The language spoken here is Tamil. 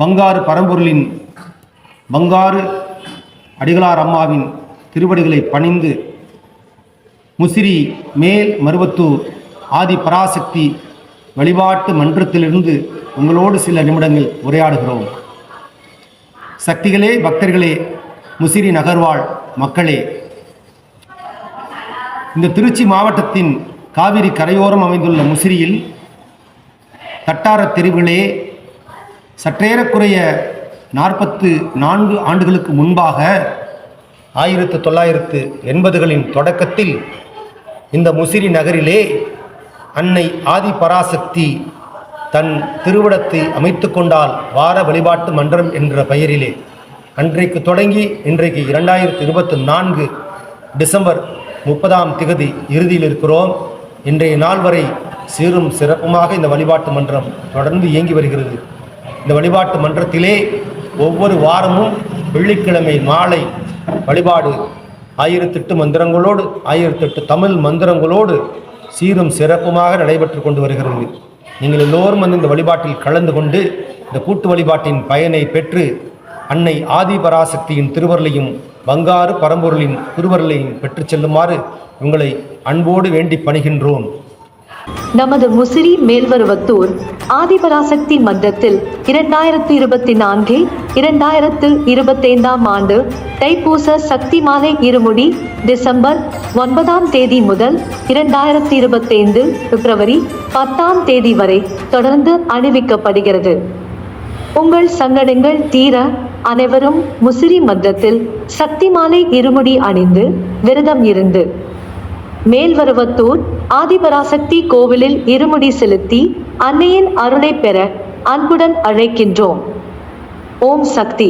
பங்காரு பரம்பொருளின் பங்காரு அடிகளார் அம்மாவின் திருவடிகளை பணிந்து முசிறி மேல் மருவத்தூர் ஆதி பராசக்தி வழிபாட்டு மன்றத்திலிருந்து உங்களோடு சில நிமிடங்கள் உரையாடுகிறோம். சக்திகளே, பக்தர்களே, முசிறி நகர்வாழ் மக்களே, இந்த திருச்சி மாவட்டத்தின் காவிரி கரையோரம் அமைந்துள்ள முசிறியில் தட்டார தெருவுகளே, சற்றேறக்குறைய 44 ஆண்டுகளுக்கு முன்பாக 1980களின் தொடக்கத்தில் இந்த முசிறி நகரிலே அன்னை ஆதி பராசக்தி தன் திருவிடத்தை அமைத்து கொண்டால் வார வழிபாட்டு மன்றம் என்ற பெயரிலே அன்றைக்கு தொடங்கி இன்றைக்கு 2024 டிசம்பர் 30ஆம் திகதி இறுதியில் இருக்கிறோம். இன்றைய நாள் வரை சீரும் சிறப்புமாக இந்த வழிபாட்டு மன்றம் தொடர்ந்து இயங்கி வருகிறது. இந்த வழிபாட்டு மன்றத்திலே ஒவ்வொரு வாரமும் வெள்ளிக்கிழமை மாலை வழிபாடு 1008 மந்திரங்களோடு 1008 தமிழ் மந்திரங்களோடு சீரும் சிறப்புமாக நடைபெற்று கொண்டு வருகிறது. நீங்கள் எல்லோரும் வந்து இந்த வழிபாட்டில் கலந்து கொண்டு இந்த கூட்டு வழிபாட்டின் பயனை பெற்று அன்னை ஆதி பராசக்தியின் திருவருளையும் பங்காரு பரம்பொருளின் திருவருளையும் பெற்று செல்லுமாறு உங்களை அன்போடு வேண்டி பணிகின்றோம். நமது முசிறி மேல்மருவத்தூர் ஆதிபராசக்தி மன்றத்தில் 2024 2025ஆம் ஆண்டு தைப்பூச சக்தி மாலை இருமுடி டிசம்பர் 9ஆம் தேதி முதல் 2025 பிப்ரவரி 10ஆம் தேதி வரை தொடர்ந்து அணிவிக்கப்படுகிறது. உங்கள் சங்கடங்கள் தீர அனைவரும் முசிறி மன்றத்தில் சக்தி மாலை இருமுடி அணிந்து விரதம் இருந்து மேல்மருவத்தூர் ஆதிபராசக்தி கோவிலில் இருமுடி செலுத்தி அன்னையின் அருளை பெற அன்புடன் அழைக்கின்றோம். ஓம் சக்தி.